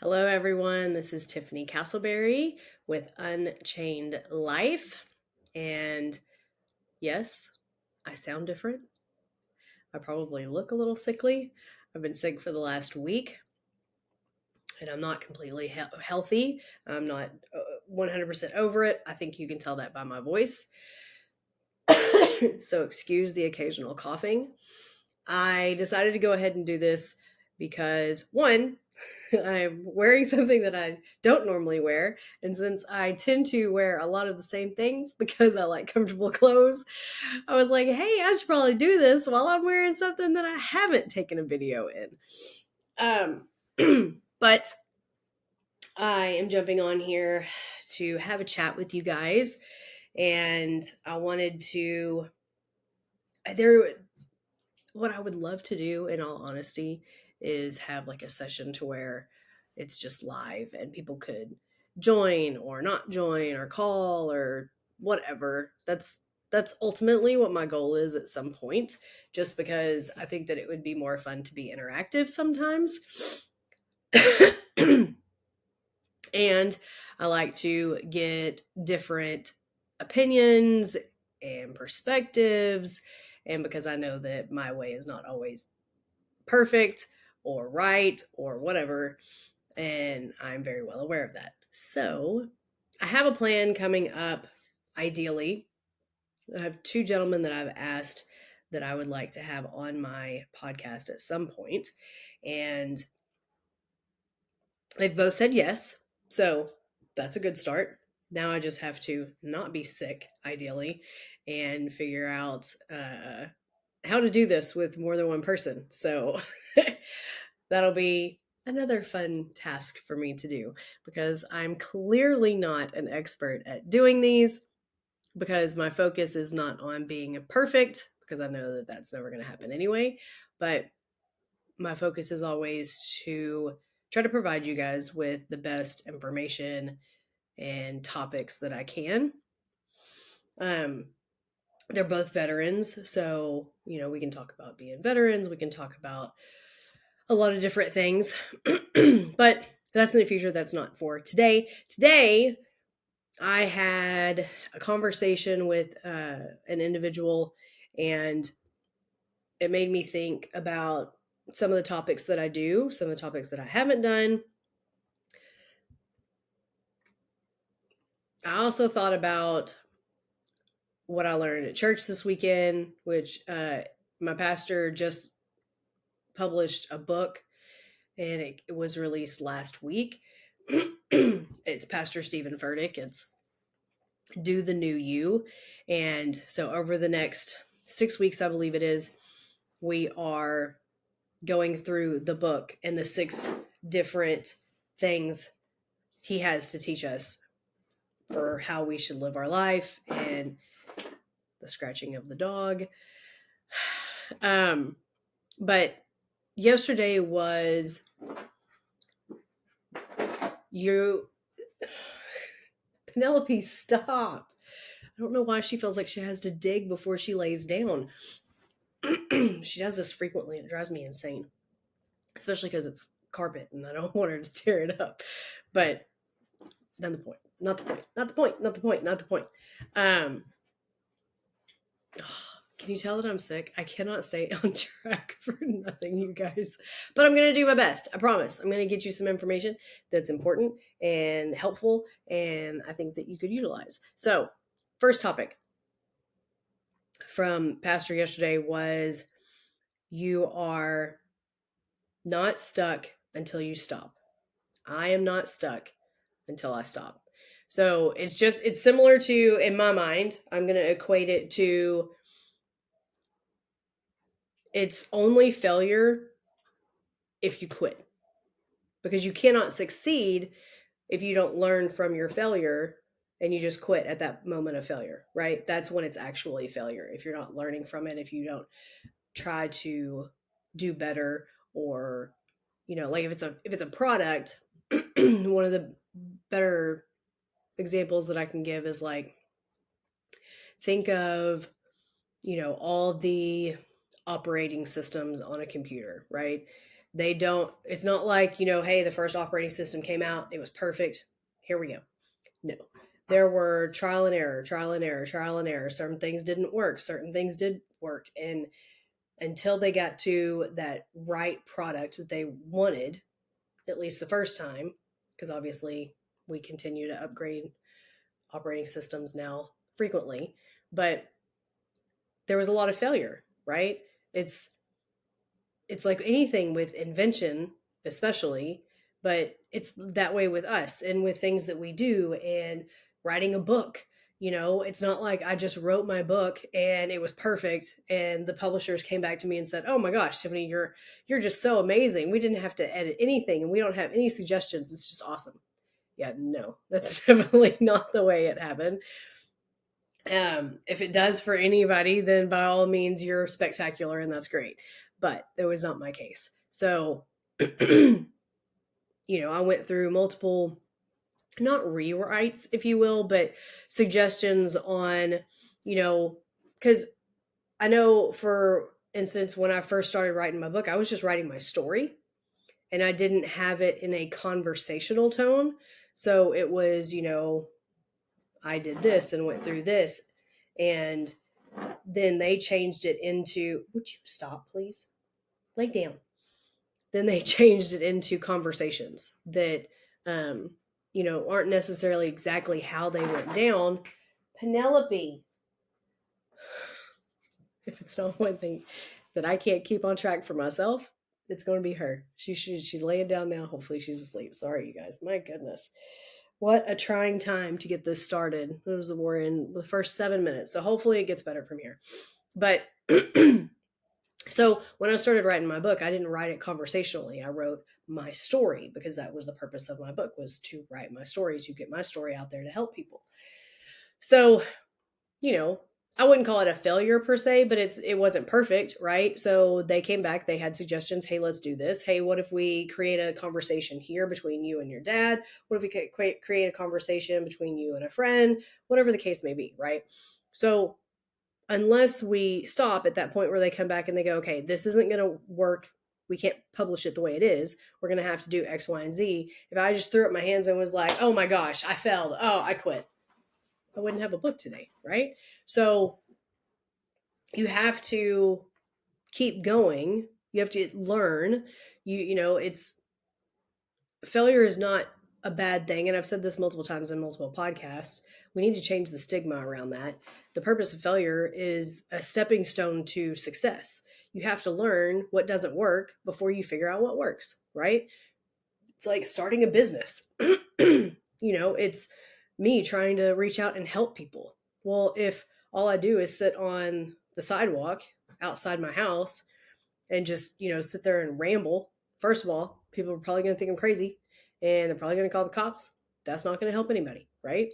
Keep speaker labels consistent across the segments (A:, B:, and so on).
A: Hello, everyone. This is Tiffany Castleberry with Unchained Life. And yes, I sound different. I probably look a little sickly. I've been sick for the last week and I'm not completely healthy. I'm not 100% over it. I think you can tell that by my voice. So, excuse the occasional coughing. I decided to go ahead and do this because one, I'm wearing something that I don't normally wear. And since I tend to wear a lot of the same things because I like comfortable clothes, I was like, hey, I should probably do this while I'm wearing something that I haven't taken a video in. But I am jumping on here to have a chat with you guys. And I wanted to, there, what I would love to do, in all honesty, is have like a session to where it's just live and people could join or not join or call or whatever. That's ultimately what my goal is at some point, just because I think that it would be more fun to be interactive sometimes. And I like to get different opinions and perspectives. And because I know that my way is not always perfect or right or whatever. And I'm very well aware of that. So I have a plan coming up, ideally. I have two gentlemen that I've asked that I would like to have on my podcast at some point, and they've both said yes. So that's a good start. Now I just have to not be sick, ideally, and figure out how to do this with more than one person. So that'll be another fun task for me to do because I'm clearly not an expert at doing these because my focus is not on being perfect because I know that that's never going to happen anyway. But my focus is always to try to provide you guys with the best information and topics that I can. Um, they're both veterans, so we can talk about being veterans. We can talk about a lot of different things, but that's in the future. That's not for today. Today, I had a conversation with an individual, and it made me think about some of the topics that I do, some of the topics that I haven't done. I also thought about what I learned at church this weekend, which my pastor just published a book and it was released last week. It's Pastor Stephen Furtick. It's Do the New You. And so over the next 6 weeks, I believe it is, we are going through the book and the 6 different things he has to teach us for how we should live our life and the scratching of the dog. But yesterday was you Penelope, stop. I don't know why she feels like she has to dig before she lays down. She does this frequently and it drives me insane, especially because it's carpet and I don't want her to tear it up. But not the point. Not the point. Not the point. Not the point. Not the point. Um, can you tell that I'm sick? I cannot stay on track for nothing, you guys. But I'm going to do my best. I promise. I'm going to get you some information that's important and helpful, and I think that you could utilize. So, first topic from Pastor yesterday was you are not stuck until you stop. I am not stuck until I stop. So it's similar to, in my mind, I'm going to equate it to it's only failure if you quit because you cannot succeed if you don't learn from your failure and you just quit at that moment of failure, right? That's when it's actually failure. If you're not learning from it, if you don't try to do better or like if it's a product, one of the better examples that I can give is like think of all the operating systems on a computer, right? They don't, it's not like, hey, the first operating system came out, it was perfect. Here we go. No. There were trial and error, trial and error, trial and error. Certain things didn't work, certain things did work. And until they got to that right product that they wanted, at least the first time, because obviously we continue to upgrade operating systems now frequently, but there was a lot of failure, right? It's it's like anything with invention, especially, but it's that way with us and with things that we do and writing a book. It's not like I just wrote my book and it was perfect and the publishers came back to me and said, "Oh my gosh, Tiffany, you're just so amazing. We didn't have to edit anything and we don't have any suggestions. It's just awesome." Yeah, no, that's definitely not the way it happened. If it does for anybody, then by all means, you're spectacular and that's great. But that was not my case. So, I went through multiple, not rewrites, if you will, but suggestions on, because I know, for instance, when I first started writing my book, I was just writing my story and I didn't have it in a conversational tone. So it was, I did this and went through this. And then they changed it into, would you stop, please? Lay down. Then they changed it into conversations that, um, aren't necessarily exactly how they went down. Penelope, if it's not one thing that I can't keep on track for myself, it's going to be her. She's laying down now. Hopefully she's asleep. Sorry, you guys. My goodness. What a trying time to get this started. We're in the first 7 minutes. So hopefully it gets better from here. But so when I started writing my book, I didn't write it conversationally. I wrote my story because that was the purpose of my book, was to write my story, to get my story out there to help people. So, I wouldn't call it a failure per se, but it wasn't perfect, right? So they came back, they had suggestions. Hey, let's do this. Hey, what if we create a conversation here between you and your dad? What if we create a conversation between you and a friend? Whatever the case may be, right? So unless we stop at that point where they come back and they go, okay, this isn't going to work. We can't publish it the way it is. We're going to have to do X, Y, and Z. If I just threw up my hands and was like, oh my gosh, I failed. Oh, I quit. I wouldn't have a book today, right? So you have to keep going. You have to learn. It's failure is not a bad thing. And I've said this multiple times in multiple podcasts. We need to change the stigma around that. The purpose of failure is a stepping stone to success. You have to learn what doesn't work before you figure out what works, right? It's like starting a business. It's me trying to reach out and help people. Well, if all I do is sit on the sidewalk outside my house and just, sit there and ramble, first of all, people are probably going to think I'm crazy and they're probably going to call the cops. That's not going to help anybody, right?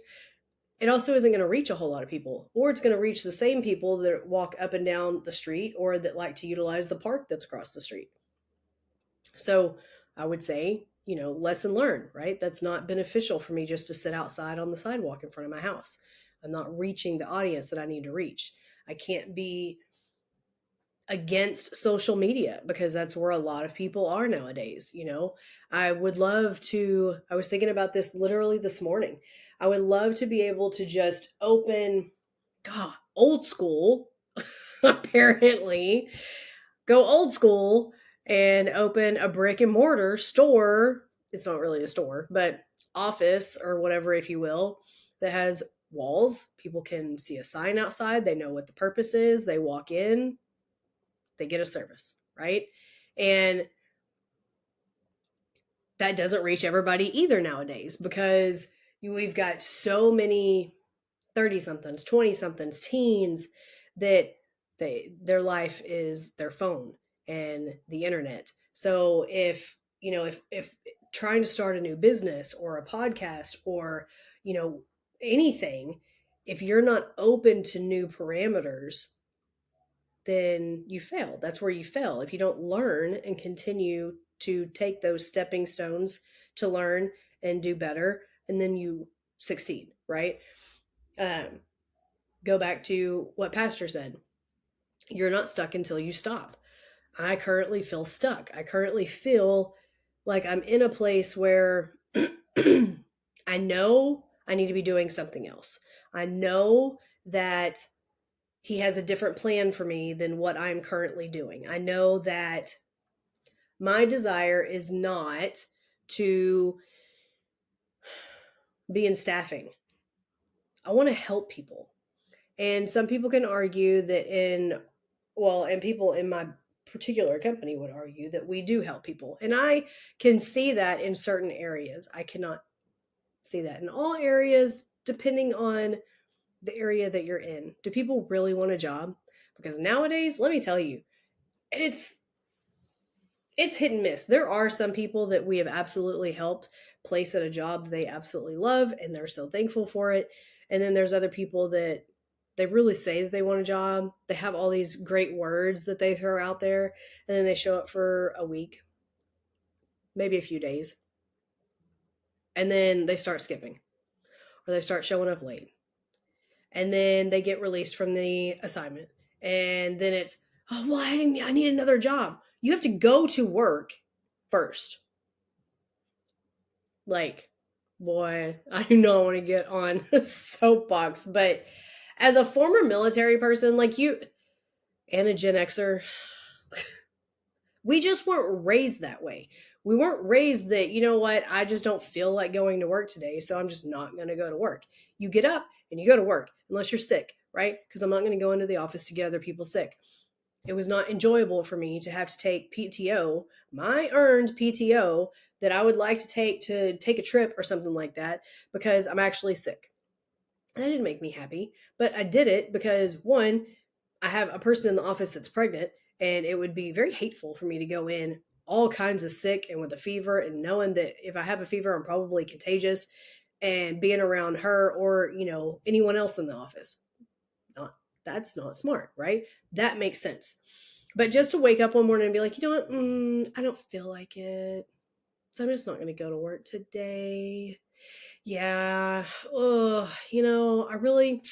A: It also isn't going to reach a whole lot of people, or it's going to reach the same people that walk up and down the street or that like to utilize the park that's across the street. So I would say, lesson learned, right? That's not beneficial for me just to sit outside on the sidewalk in front of my house. I'm not reaching the audience that I need to reach. I can't be against social media because that's where a lot of people are nowadays. I was thinking about this literally this morning. I would love to be able to just open, God, old school, apparently, go old school and open a brick and mortar store. It's not really a store, but office or whatever, if you will, that has walls. People can see a sign outside. They know what the purpose is. They walk in, they get a service, right? And that doesn't reach everybody either nowadays because we've got so many 30 somethings, 20 somethings, teens that their life is their phone and the internet. So if trying to start a new business or a podcast or, anything, if you're not open to new parameters, then you fail. That's where you fail. If you don't learn and continue to take those stepping stones to learn and do better, and then you succeed, right? Um, Go back to what Pastor said. You're not stuck until you stop. I currently feel stuck. I currently feel like I'm in a place where I know I need to be doing something else. I know that he has a different plan for me than what I'm currently doing. I know that my desire is not to be in staffing. I want to help people. And some people can argue that and people in my particular company would argue that we do help people. And I can see that in certain areas. I cannot see that in all areas, depending on the area that you're in. Do people really want a job? Because nowadays, let me tell you, it's it's hit and miss. There are some people that we have absolutely helped place at a job they absolutely love and they're so thankful for it. And then there's other people that they really say that they want a job. They have all these great words that they throw out there, and then they show up for a week, maybe a few days, and then they start skipping or they start showing up late. And then they get released from the assignment. And then it's, oh, well, I need another job. You have to go to work first. Like, boy, I do not want to get on a soapbox, but as a former military person like you and a Gen Xer, we just weren't raised that way. We weren't raised that, you know what, I just don't feel like going to work today, so I'm just not going to go to work. You get up and you go to work, unless you're sick, right? Because I'm not going to go into the office to get other people sick. It was not enjoyable for me to have to take PTO, my earned PTO, that I would like to take a trip or something like that because I'm actually sick. That didn't make me happy, but I did it because one, I have a person in the office that's pregnant, and it would be very hateful for me to go in all kinds of sick and with a fever, and knowing that if I have a fever, I'm probably contagious, and being around her or, anyone else in the office. Not That's not smart, right? That makes sense. But just to wake up one morning and be like, you know what, I don't feel like it, so I'm just not going to go to work today. Yeah. Oh, I really,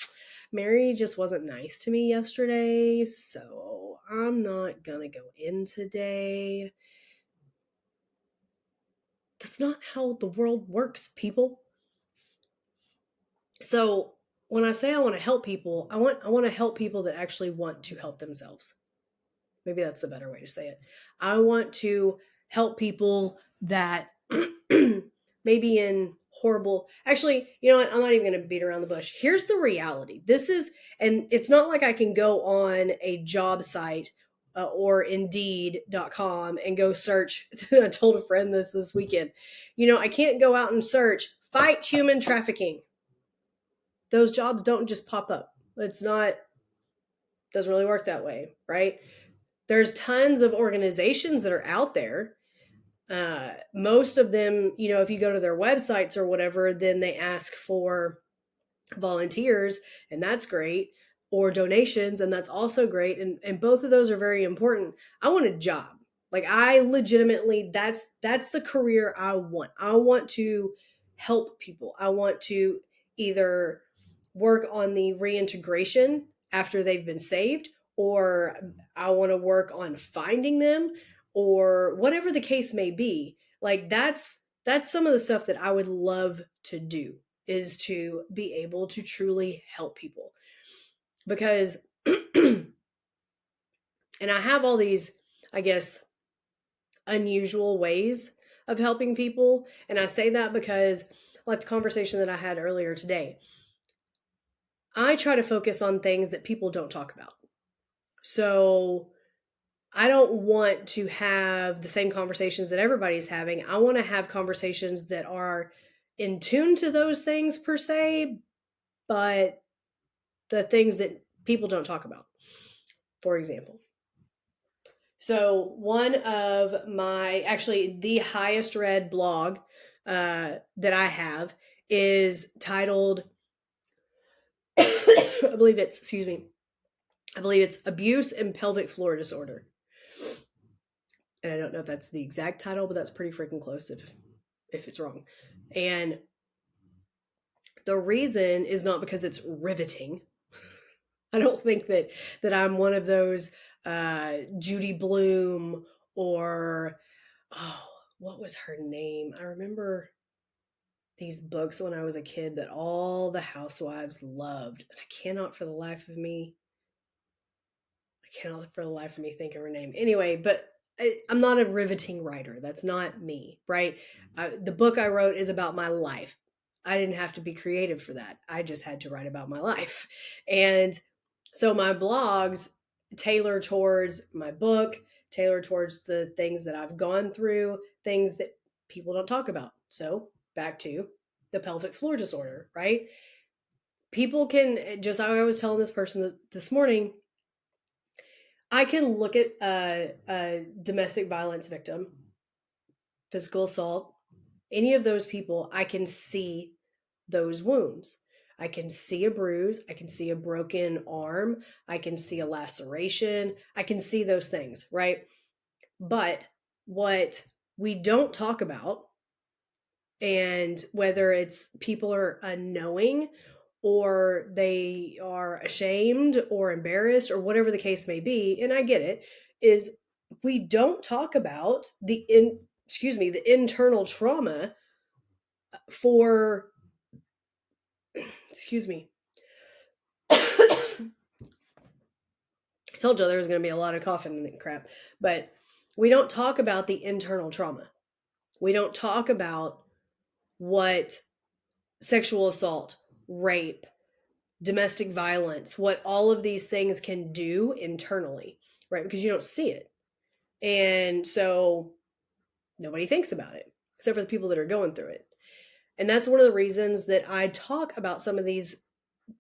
A: Mary just wasn't nice to me yesterday, so I'm not gonna go in today. That's not how the world works, people. So when I say I want to help people, I want to help people that actually want to help themselves. Maybe that's the better way to say it. I want to help people that maybe in horrible, actually, you know what, I'm not even going to beat around the bush. Here's the reality. And it's not like I can go on a job site or indeed.com and go search. I told a friend this weekend. I can't go out and search fight human trafficking. Those jobs don't just pop up. It's not, doesn't really work that way, right? There's tons of organizations that are out there. Most of them, if you go to their websites or whatever, then they ask for volunteers, and that's great, or donations, and that's also great. And both of those are very important. I want a job. Like, I legitimately, that's the career I want. I want to help people. I want to either work on the reintegration after they've been saved, or I want to work on finding them, or whatever the case may be. Like, that's some of the stuff that I would love to do, is to be able to truly help people. Because and I have all these, I guess, unusual ways of helping people, and I say that because, like the conversation that I had earlier today, I try to focus on things that people don't talk about. So I don't want to have the same conversations that everybody's having. I want to have conversations that are in tune to those things per se, but the things that people don't talk about. For example, so one of actually the highest read blog that I have is titled, excuse me, I believe it's Abuse and Pelvic Floor Disorder. And I don't know if that's the exact title, but that's pretty freaking close if it's wrong. And the reason is not because it's riveting. I don't think that I'm one of those Judy Bloom, or oh, what was her name? I remember these books when I was a kid that all the housewives loved. And I cannot for the life of me, I cannot for the life of me think of her name. Anyway, but I'm not a riveting writer. That's not me, right? The book I wrote is about my life. I didn't have to be creative for that. I just had to write about my life. And so my blogs tailor towards my book, tailor towards the things that I've gone through, things that people don't talk about. So back to the pelvic floor disorder, right? People can, just like I was telling this person this morning, I can look at a domestic violence victim, physical assault, any of those people, I can see those wounds. I can see a bruise. I can see a broken arm. I can see a laceration. I can see those things, right? But what we don't talk about, and whether it's people are unknowing or they are ashamed or embarrassed or whatever the case may be, and I get it, is we don't talk about the internal trauma for excuse me. I told you there was going to be a lot of coughing and crap, but we don't talk about the internal trauma. We don't talk about what sexual assault, rape, domestic violence, what all of these things can do internally, right? Because you don't see it. And so nobody thinks about it except for the people that are going through it. And that's one of the reasons that I talk about some of these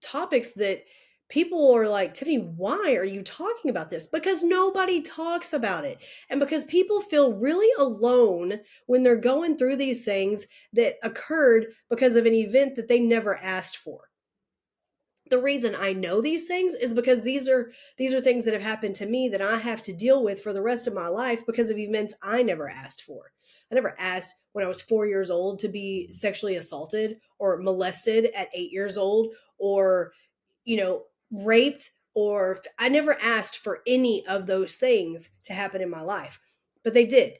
A: topics that people are like, Tiffany, why are you talking about this? Because nobody talks about it. And because people feel really alone when they're going through these things that occurred because of an event that they never asked for. The reason I know these things is because these are things that have happened to me that I have to deal with for the rest of my life because of events I never asked for. I never asked when I was 4 years old to be sexually assaulted or molested at 8 years old, or raped, or I never asked for any of those things to happen in my life. But they did.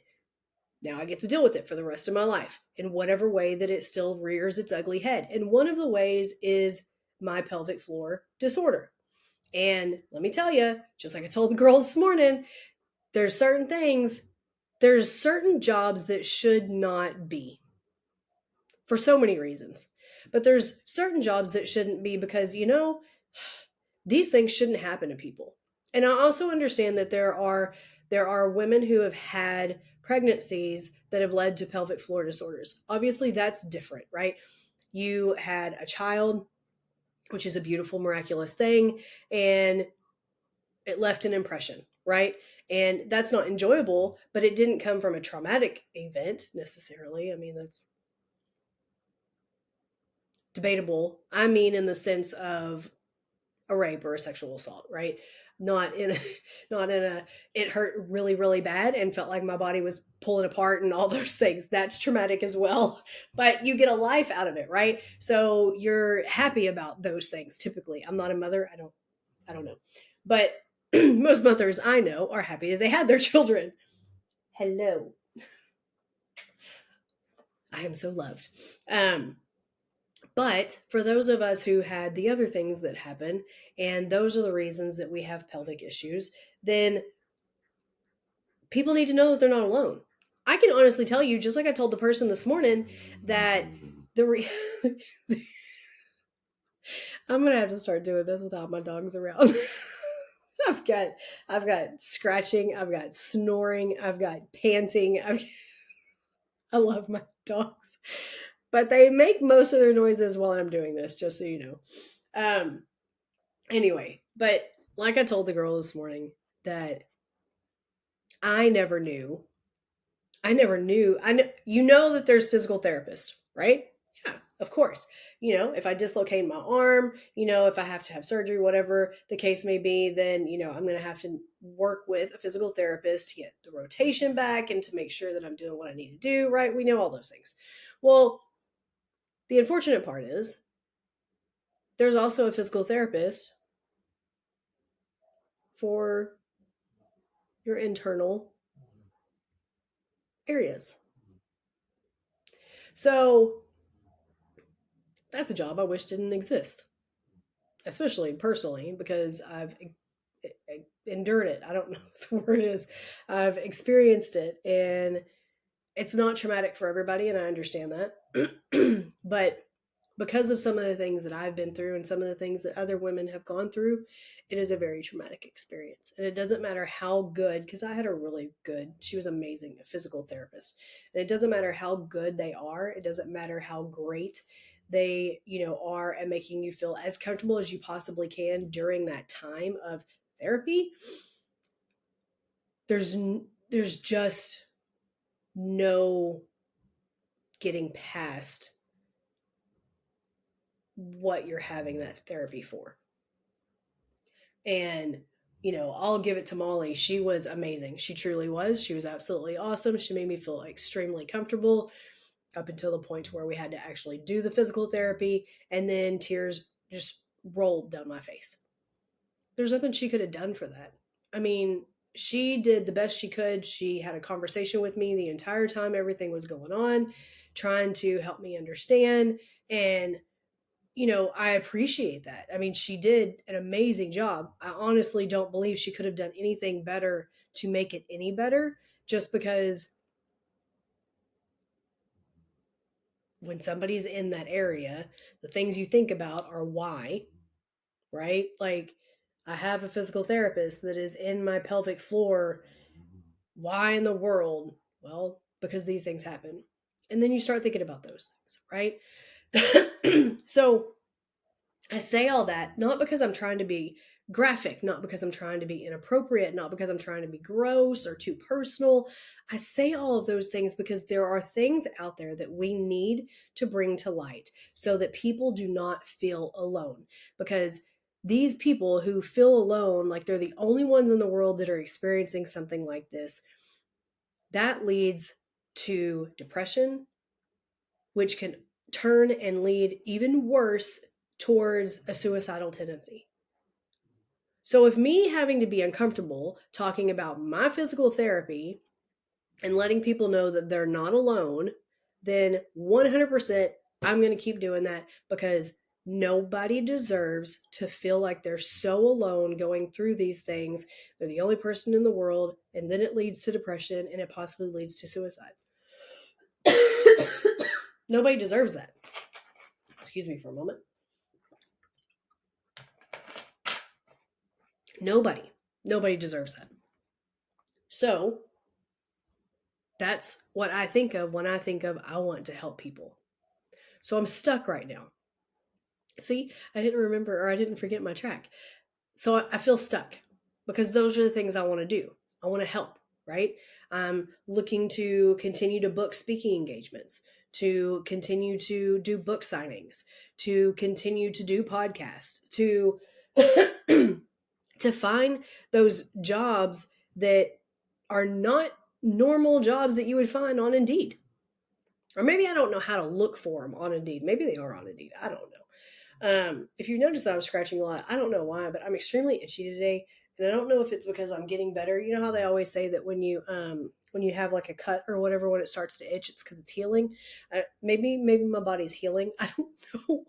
A: Now I get to deal with it for the rest of my life in whatever way that it still rears its ugly head. And one of the ways is my pelvic floor disorder. And let me tell you, just like I told the girl this morning, there's certain jobs that should not be for so many reasons. But there's certain jobs that shouldn't be because, these things shouldn't happen to people. And I also understand that there are women who have had pregnancies that have led to pelvic floor disorders. Obviously, that's different, right? You had a child, which is a beautiful, miraculous thing, and it left an impression, right? And that's not enjoyable, but it didn't come from a traumatic event necessarily. I mean, that's debatable. I mean, in the sense of a rape or a sexual assault, right? Not in a, not in a, it hurt really, really bad and felt like my body was pulling apart and all those things. That's traumatic as well, but you get a life out of it, right? So you're happy about those things. Typically, I'm not a mother. I don't know, but most mothers I know are happy that they had their children. Hello. I am so loved. Um, But for those of us who had the other things that happen, and those are the reasons that we have pelvic issues, then people need to know that they're not alone. I can honestly tell you, just like I told the person this morning, that the re- I'm gonna have to start doing this without my dogs around. I've got I've got scratching, I've got snoring, I've got panting. I love my dogs, but they make most of their noises while I'm doing this. Just so you know. Um, Anyway, but like I told the girl this morning, that I never knew. I never knew. That there's physical therapists, right? Yeah, of course. If I dislocate my arm, if I have to have surgery, whatever the case may be, then, I'm going to have to work with a physical therapist to get the rotation back and to make sure that I'm doing what I need to do, right? We know all those things. Well, the unfortunate part is there's also a physical therapist for your internal areas. So that's a job I wish didn't exist, especially personally, because I've endured it. I don't know what the word is. I've experienced it, and it's not traumatic for everybody, and I understand that. But because of some of the things that I've been through and some of the things that other women have gone through, it is a very traumatic experience. And it doesn't matter how good, because I had a really good, she was amazing, a physical therapist. And it doesn't matter how good they are, it doesn't matter how great they, are at making you feel as comfortable as you possibly can during that time of therapy. There's there's just no getting past what you're having that therapy for. And, I'll give it to Molly. She was amazing. She truly was. She was absolutely awesome. She made me feel extremely comfortable up until the point where we had to actually do the physical therapy. And then tears just rolled down my face. There's nothing she could have done for that. I mean, she did the best she could. She had a conversation with me the entire time everything was going on, trying to help me understand. And I appreciate that. I mean, she did an amazing job. I honestly don't believe she could have done anything better to make it any better, just because when somebody's in that area, the things you think about are why, right? Like, I have a physical therapist that is in my pelvic floor. Why in the world? Well, because these things happen. And then you start thinking about those things, right? So, I say all that not because I'm trying to be graphic, not because I'm trying to be inappropriate, not because I'm trying to be gross or too personal. I say all of those things because there are things out there that we need to bring to light so that people do not feel alone. Because these people who feel alone, like they're the only ones in the world that are experiencing something like this, that leads to depression, which can turn and lead even worse towards a suicidal tendency. So, if me having to be uncomfortable talking about my physical therapy and letting people know that they're not alone, then 100% I'm going to keep doing that, because nobody deserves to feel like they're so alone going through these things. They're the only person in the world, and then it leads to depression and it possibly leads to suicide. Nobody deserves that. Excuse me for a moment. Nobody deserves that. So that's what I think of when I think of I want to help people. So I'm stuck right now. See, I didn't remember, or I didn't forget my track. So I feel stuck because those are the things I want to do. I want to help, right? I'm looking to continue to book speaking engagements, to continue to do book signings, to continue to do podcasts, to to find those jobs that are not normal jobs that you would find on Indeed. Or maybe I don't know how to look for them on Indeed. Maybe they are on Indeed. I don't know. If you notice that I'm scratching a lot, I don't know why, but I'm extremely itchy today, and I don't know if it's because I'm getting better. You know how they always say that when you have like a cut or whatever, when it starts to itch, it's because it's healing. Maybe my body's healing. I don't know.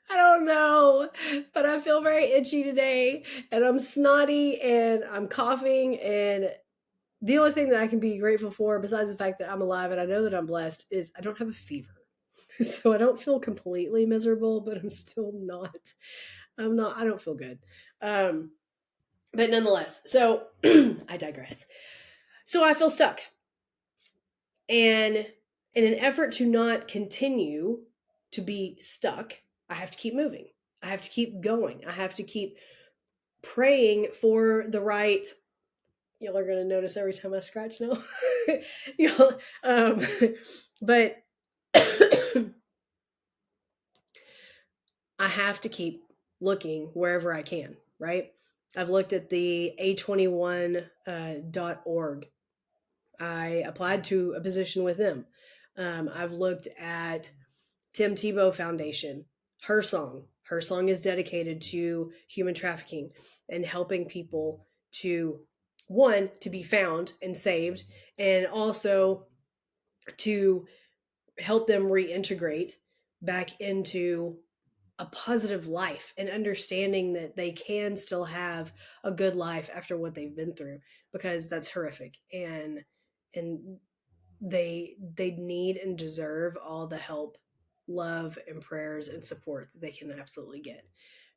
A: I don't know, but I feel very itchy today, and I'm snotty, and I'm coughing, and the only thing that I can be grateful for, besides the fact that I'm alive and I know that I'm blessed, is I don't have a fever. So I don't feel completely miserable, but I'm still not. I don't feel good. Um, but nonetheless, so I digress. So I feel stuck. And in an effort to not continue to be stuck, I have to keep moving. I have to keep going. I have to keep praying for the right. Y'all are going to notice every time I scratch now. But I have to keep looking wherever I can, right? I've looked at the a21.org. I applied to a position with them. I've looked at Tim Tebow Foundation. Her song is dedicated to human trafficking and helping people to, one, to be found and saved, and also to help them reintegrate back into a positive life and understanding that they can still have a good life after what they've been through, because that's horrific. And they need and deserve all the help, love, and prayers and support that they can absolutely get.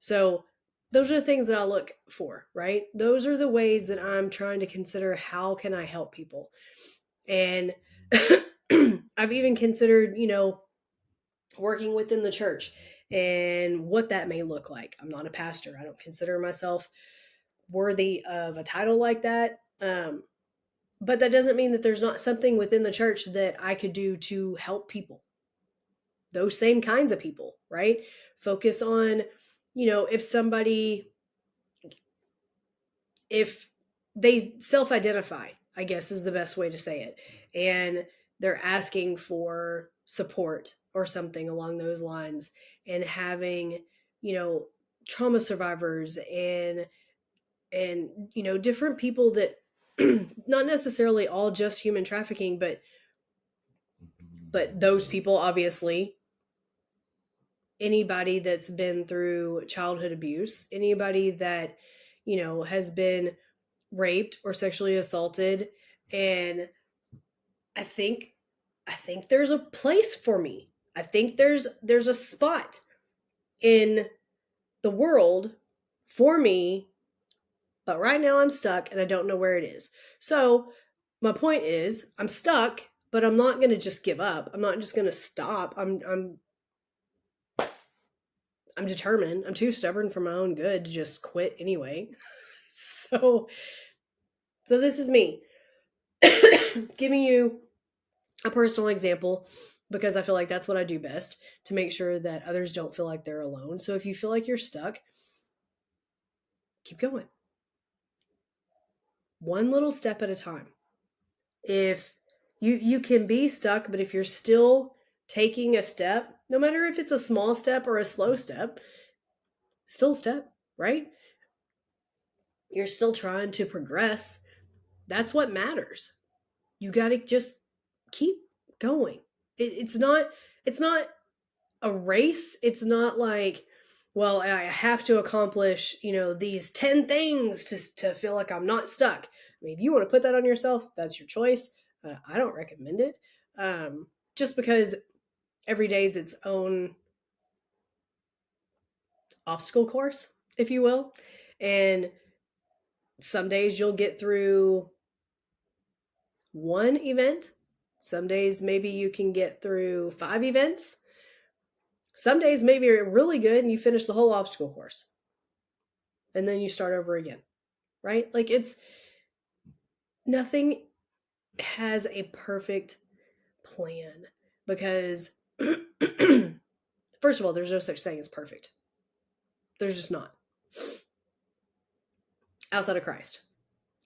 A: So those are the things that I look for, right? Those are the ways that I'm trying to consider, how can I help people? And I've even considered, working within the church and what that may look like. I'm not a pastor. I don't consider myself worthy of a title like that. But that doesn't mean that there's not something within the church that I could do to help people, those same kinds of people, right? Focus on, if somebody, if they self identify, I guess is the best way to say it, and they're asking for support or something along those lines, and having, you know, trauma survivors and different people that not necessarily all just human trafficking, but those people, obviously, anybody that's been through childhood abuse, anybody that has been raped or sexually assaulted. And i think I think there's a place for me. I think there's a spot in the world for me, but right now I'm stuck and I don't know where it is. So my point is, I'm stuck, but I'm not going to just give up. I'm not just going to stop. I'm determined. I'm too stubborn for my own good to just quit anyway. So this is me giving you a personal example, because I feel like that's what I do best, to make sure that others don't feel like they're alone. So if you feel like you're stuck, keep going. One little step at a time. If you can be stuck, but if you're still taking a step, no matter if it's a small step or a slow step, still a step, right? You're still trying to progress. That's what matters. You got to just keep going. It's not a race. It's not like, well, I have to accomplish, these 10 things to feel like I'm not stuck. I mean, if you want to put that on yourself, that's your choice. I don't recommend it. Just because every day is its own obstacle course, if you will. And some days you'll get through one event. Some days maybe you can get through 5 events. Some days maybe you're really good and you finish the whole obstacle course. And then you start over again, right? Like, it's nothing has a perfect plan, because first of all, there's no such thing as perfect. There's just not, outside of Christ.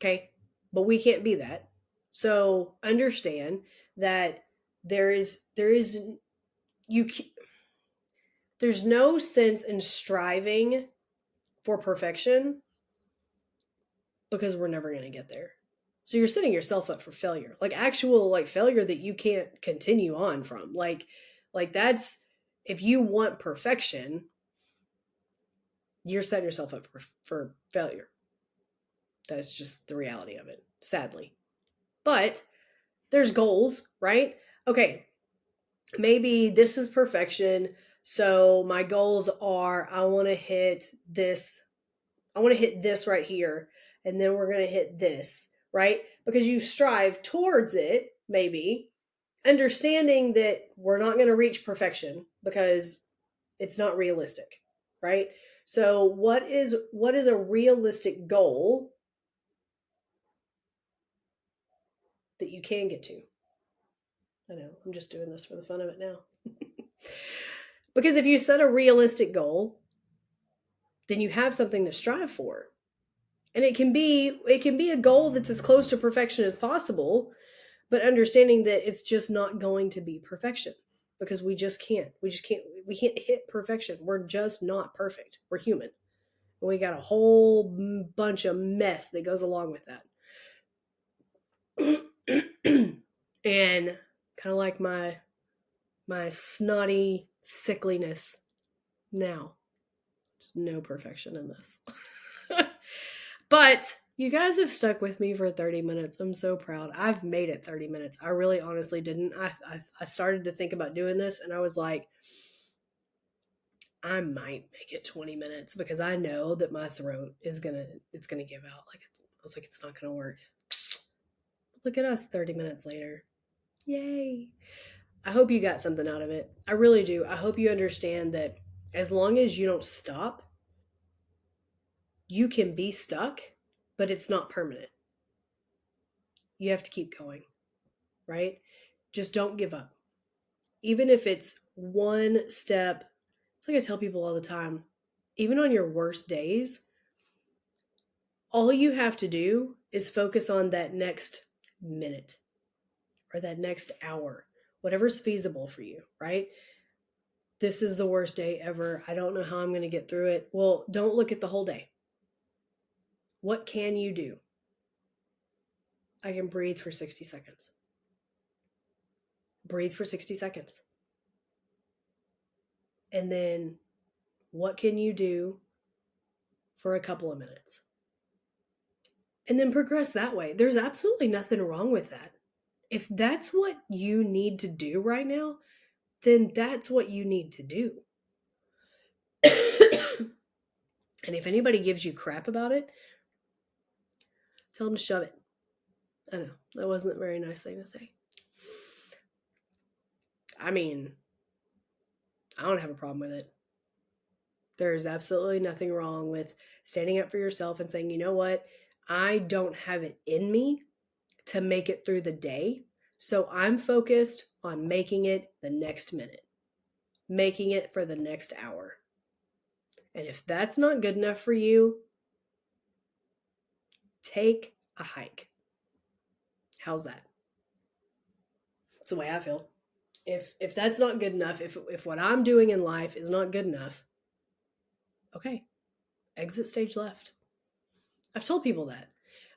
A: Okay? But we can't be that. So understand that there's no sense in striving for perfection, because we're never going to get there. So you're setting yourself up for failure, like actual, like, failure that you can't continue on from. Like that's, if you want perfection, you're setting yourself up for failure. That's just the reality of it, sadly. But there's goals, right? Okay, maybe this is perfection. So my goals are, I want to hit this right here, and then we're going to hit this, right? Because you strive towards it, maybe, understanding that we're not going to reach perfection because it's not realistic, right? So what is a realistic goal that you can get to? I know, I'm just doing this for the fun of it now. Because if you set a realistic goal, then you have something to strive for. And it can be a goal that's as close to perfection as possible, but understanding that it's just not going to be perfection, because we can't hit perfection. We're just not perfect. We're human. We got a whole bunch of mess that goes along with that. And kind of like my snotty sickliness now. There's no perfection in this. But you guys have stuck with me for 30 minutes. I'm so proud. I've made it 30 minutes. I really honestly didn't. I started to think about doing this and I was like, I might make it 20 minutes because I know that my throat is it's gonna give out. I was like, it's not gonna work. Look at us 30 minutes later. Yay. I hope you got something out of it. I really do. I hope you understand that as long as you don't stop, you can be stuck, but it's not permanent. You have to keep going, right? Just don't give up. Even if it's one step, it's like I tell people all the time, even on your worst days, all you have to do is focus on that next minute or that next hour, whatever's feasible for you, right? This is the worst day ever. I don't know how I'm going to get through it. Well, don't look at the whole day. What can you do? I can breathe for 60 seconds. Breathe for 60 seconds. And then what can you do for a couple of minutes? And then progress that way. There's absolutely nothing wrong with that. If that's what you need to do right now, then that's what you need to do. And if anybody gives you crap about it, tell them to shove it. I know, that wasn't a very nice thing to say. I mean, I don't have a problem with it. There's absolutely nothing wrong with standing up for yourself and saying, you know what? I don't have it in me to make it through the day. So I'm focused on making it the next minute, making it for the next hour. And if that's not good enough for you, take a hike. How's that? That's the way I feel. If that's not good enough, if what I'm doing in life is not good enough, okay, exit stage left. I've told people that.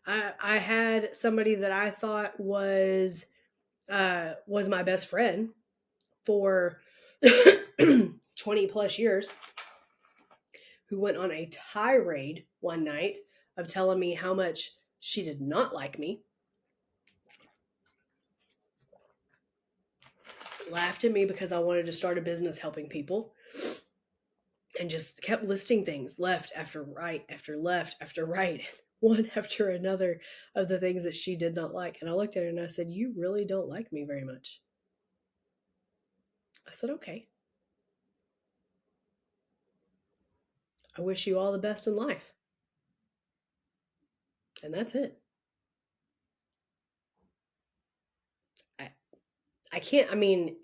A: I had somebody that I thought was my best friend for 20 plus years, who went on a tirade one night of telling me how much she did not like me, laughed at me because I wanted to start a business helping people, and just kept listing things left after right after left after right, one after another of the things that she did not like. And I looked at her and I said, you really don't like me very much. I said, okay. I wish you all the best in life. And that's it. I, I can't, I mean,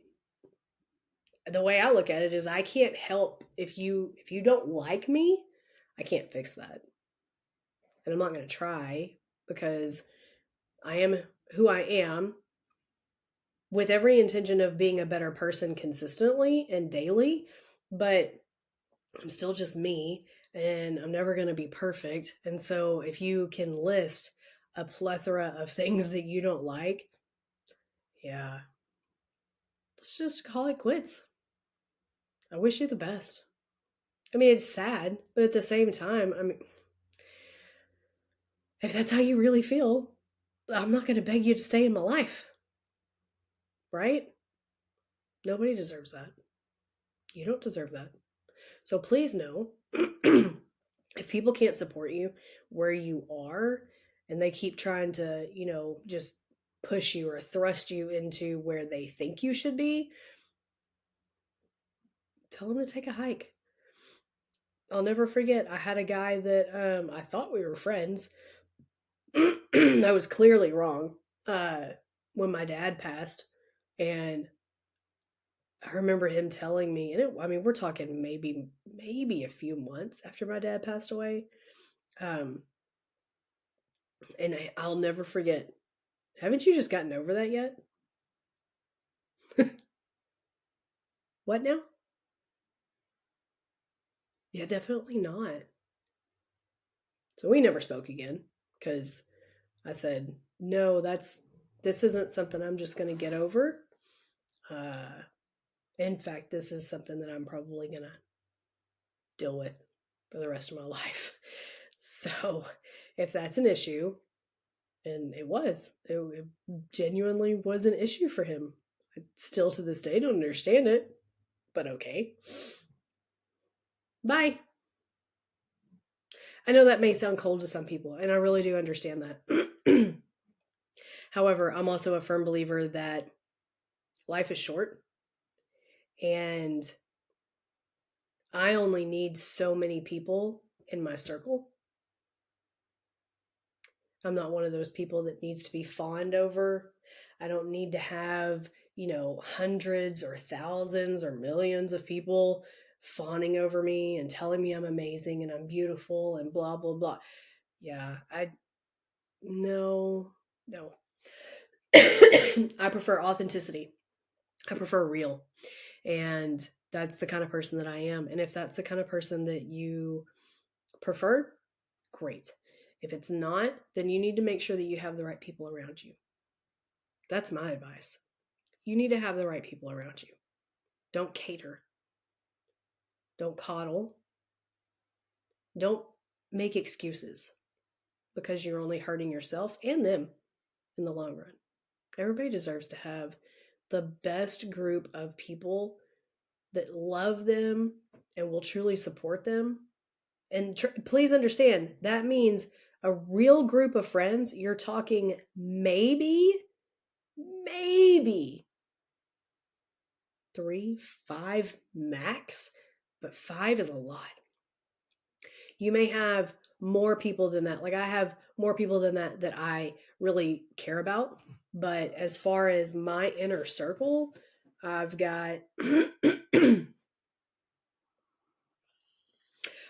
A: the way I look at it is I can't help if you don't like me, I can't fix that. And I'm not going to try because I am who I am with every intention of being a better person consistently and daily, but I'm still just me and I'm never going to be perfect. And so if you can list a plethora of things that you don't like, yeah, let's just call it quits. I wish you the best. I mean, it's sad, but at the same time, I mean, if that's how you really feel, I'm not going to beg you to stay in my life, right? Nobody deserves that. You don't deserve that. So please know if people can't support you where you are and they keep trying to, just push you or thrust you into where they think you should be, tell them to take a hike. I'll never forget, I had a guy that I thought we were friends. I was clearly wrong uh, when my dad passed. And I remember him telling me, and I mean, we're talking maybe a few months after my dad passed away. Um, and I'll never forget. Haven't you just gotten over that yet? What now? Yeah, definitely not. So we never spoke again because I said, no, this isn't something I'm just going to get over. Uh, in fact, this is something that I'm probably going to deal with for the rest of my life. So if that's an issue, and it genuinely was an issue for him. I still to this day don't understand it, but okay. Bye. I know that may sound cold to some people, and I really do understand that. However, I'm also a firm believer that life is short, and I only need so many people in my circle. I'm not one of those people that needs to be fawned over. I don't need to have, hundreds or thousands or millions of people fawning over me and telling me I'm amazing and I'm beautiful and blah, blah, blah. Yeah, no, no. I prefer authenticity. I prefer real. And that's the kind of person that I am. And if that's the kind of person that you prefer, great. If it's not, then you need to make sure that you have the right people around you. That's my advice. You need to have the right people around you. Don't cater. Don't coddle. Don't make excuses because you're only hurting yourself and them in the long run. Everybody deserves to have the best group of people that love them and will truly support them. And please understand, that means a real group of friends. You're talking maybe 3, 5 max, but 5 is a lot. You may have more people than that. Like I have more people than that I really care about. But as far as my inner circle, I've got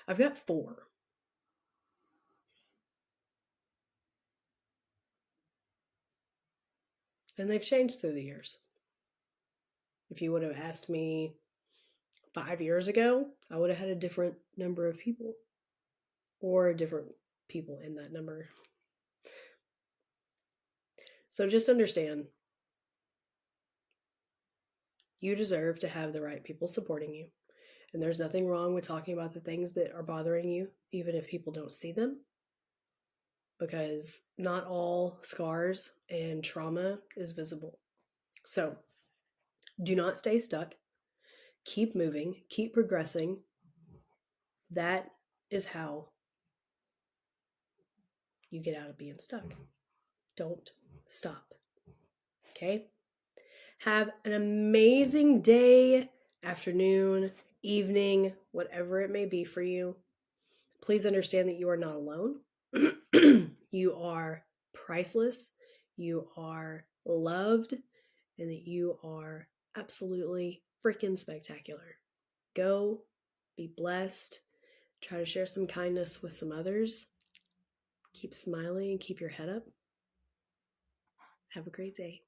A: I've got 4. And they've changed through the years. If you would have asked me 5 years ago, I would have had a different number of people or different people in that number. So just understand, you deserve to have the right people supporting you. And there's nothing wrong with talking about the things that are bothering you, even if people don't see them, because not all scars and trauma is visible. So do not stay stuck. Keep moving, keep progressing. That is how you get out of being stuck. Don't stop. Okay? Have an amazing day, afternoon, evening, whatever it may be for you. Please understand that you are not alone. You are priceless. You are loved, and that you are absolutely freaking spectacular. Go, be blessed, try to share some kindness with some others. Keep smiling and keep your head up. Have a great day.